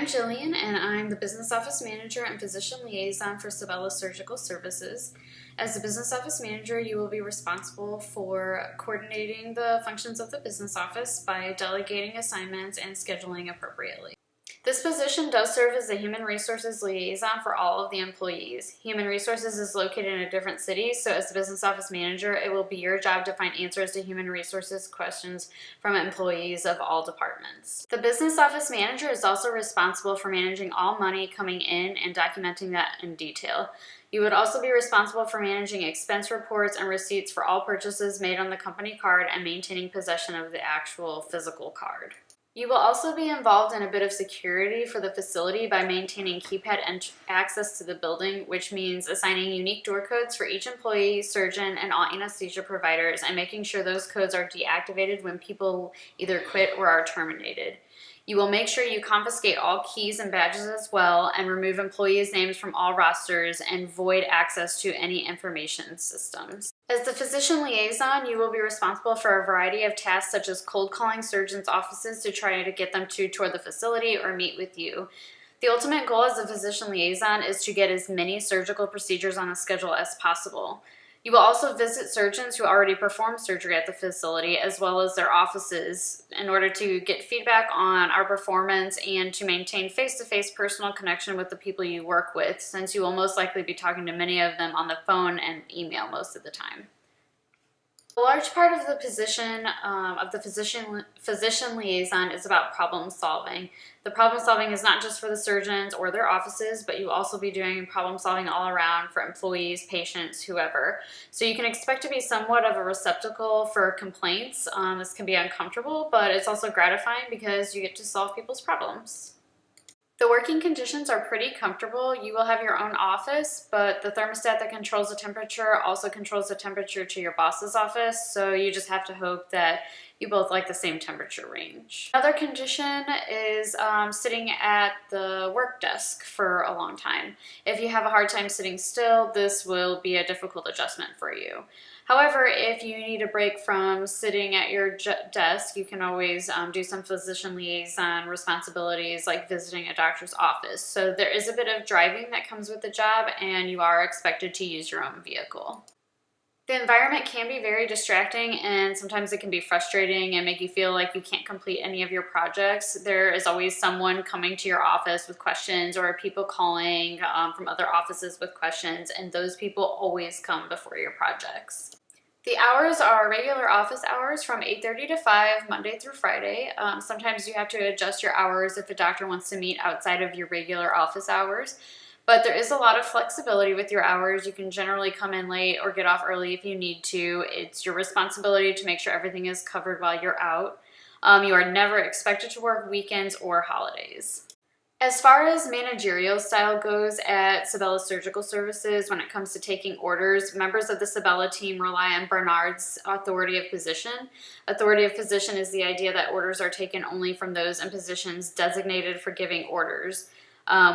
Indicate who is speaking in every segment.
Speaker 1: I'm Jillian, and I'm the Business Office Manager and Physician Liaison for Sabella Surgical Services. As the Business Office Manager, you will be responsible for coordinating the functions of the business office by delegating assignments and scheduling appropriately. This position does serve as the Human Resources Liaison for all of the employees. Human Resources is located in a different city, so as the Business Office Manager, it will be your job to find answers to Human Resources questions from employees of all departments. The Business Office Manager is also responsible for managing all money coming in and documenting that in detail. You would also be responsible for managing expense reports and receipts for all purchases made on the company card and maintaining possession of the actual physical card. You will also be involved in a bit of security for the facility by maintaining keypad access to the building, which means assigning unique door codes for each employee, surgeon, and all anesthesia providers, and making sure those codes are deactivated when people either quit or are terminated. You will make sure you confiscate all keys and badges as well, and remove employees' names from all rosters and void access to any information systems. As the physician liaison, you will be responsible for a variety of tasks such as cold calling surgeons' offices to try to get them to tour the facility or meet with you. The ultimate goal as a physician liaison is to get as many surgical procedures on the schedule as possible. You will also visit surgeons who already perform surgery at the facility as well as their offices in order to get feedback on our performance and to maintain face-to-face personal connection with the people you work with, since you will most likely be talking to many of them on the phone and email most of the time. A large part of the position of the physician liaison is about problem solving. The problem solving is not just for the surgeons or their offices, but you will also be doing problem solving all around for employees, patients, whoever. So you can expect to be somewhat of a receptacle for complaints. This can be uncomfortable, but it's also gratifying because you get to solve people's problems. The working conditions are pretty comfortable. You will have your own office, but the thermostat that controls the temperature also controls the temperature to your boss's office, so you just have to hope that you both like the same temperature range. Another condition is sitting at the work desk for a long time. If you have a hard time sitting still, this will be a difficult adjustment for you. However, if you need a break from sitting at your desk, you can always do some physician liaison responsibilities like visiting a doctor's office. So there is a bit of driving that comes with the job, and you are expected to use your own vehicle. The environment can be very distracting, and sometimes it can be frustrating and make you feel like you can't complete any of your projects. There is always someone coming to your office with questions, or people calling from other offices with questions, and those people always come before your projects. The hours are regular office hours from 8:30 to 5, Monday through Friday. Sometimes you have to adjust your hours if a doctor wants to meet outside of your regular office hours. But there is a lot of flexibility with your hours. You can generally come in late or get off early if you need to. It's your responsibility to make sure everything is covered while you're out. You are never expected to work weekends or holidays. As far as managerial style goes at Sabella Surgical Services, when it comes to taking orders, members of the Sabella team rely on Bernard's authority of position. Authority of position is the idea that orders are taken only from those in positions designated for giving orders.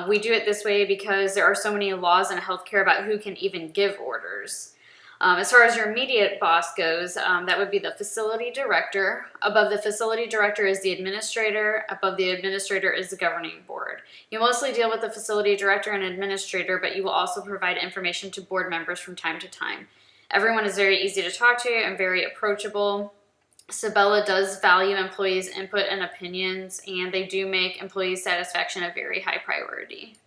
Speaker 1: We do it this way because there are so many laws in healthcare about who can even give orders. As far as your immediate boss goes, that would be the facility director. Above the facility director is the administrator. Above the administrator is the governing board. You mostly deal with the facility director and administrator, but you will also provide information to board members from time to time. Everyone is very easy to talk to and very approachable. Sabella does value employees' input and opinions, and they do make employee satisfaction a very high priority.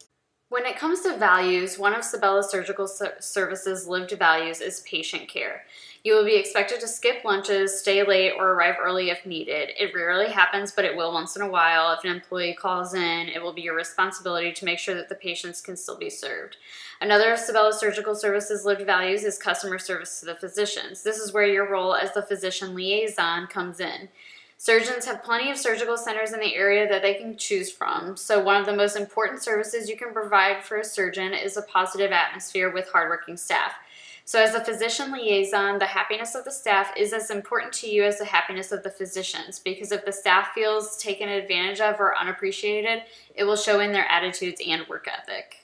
Speaker 1: When it comes to values, one of Sabella Surgical Services' lived values is patient care. You will be expected to skip lunches, stay late, or arrive early if needed. It rarely happens, but it will once in a while. If an employee calls in, it will be your responsibility to make sure that the patients can still be served. Another of Sabella Surgical Services' lived values is customer service to the physicians. This is where your role as the physician liaison comes in. Surgeons have plenty of surgical centers in the area that they can choose from, so one of the most important services you can provide for a surgeon is a positive atmosphere with hardworking staff. So as a physician liaison, the happiness of the staff is as important to you as the happiness of the physicians, because if the staff feels taken advantage of or unappreciated, it will show in their attitudes and work ethic.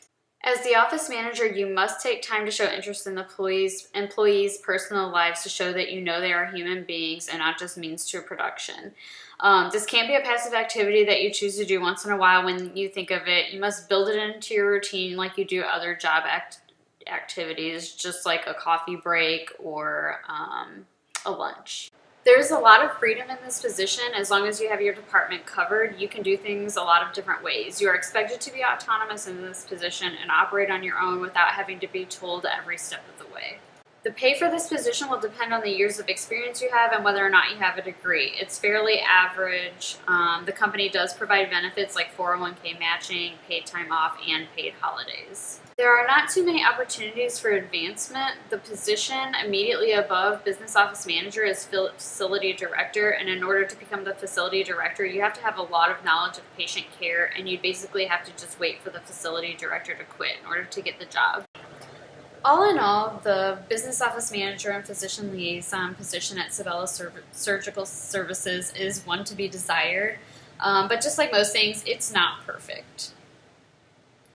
Speaker 1: As the office manager, you must take time to show interest in the employees' personal lives to show that you know they are human beings and not just means to production. This can't be a passive activity that you choose to do once in a while when you think of it. You must build it into your routine like you do other job activities, just like a coffee break or a lunch. There's a lot of freedom in this position. As long as you have your department covered, you can do things a lot of different ways. You are expected to be autonomous in this position and operate on your own without having to be told every step of the way. The pay for this position will depend on the years of experience you have and whether or not you have a degree. It's fairly average. The company does provide benefits like 401k matching, paid time off, and paid holidays. There are not too many opportunities for advancement. The position immediately above business office manager is facility director, and in order to become the facility director, you have to have a lot of knowledge of patient care, and you basically have to just wait for the facility director to quit in order to get the job. All in all, the business office manager and physician liaison position at Sabella Surgical Services is one to be desired, but just like most things, it's not perfect.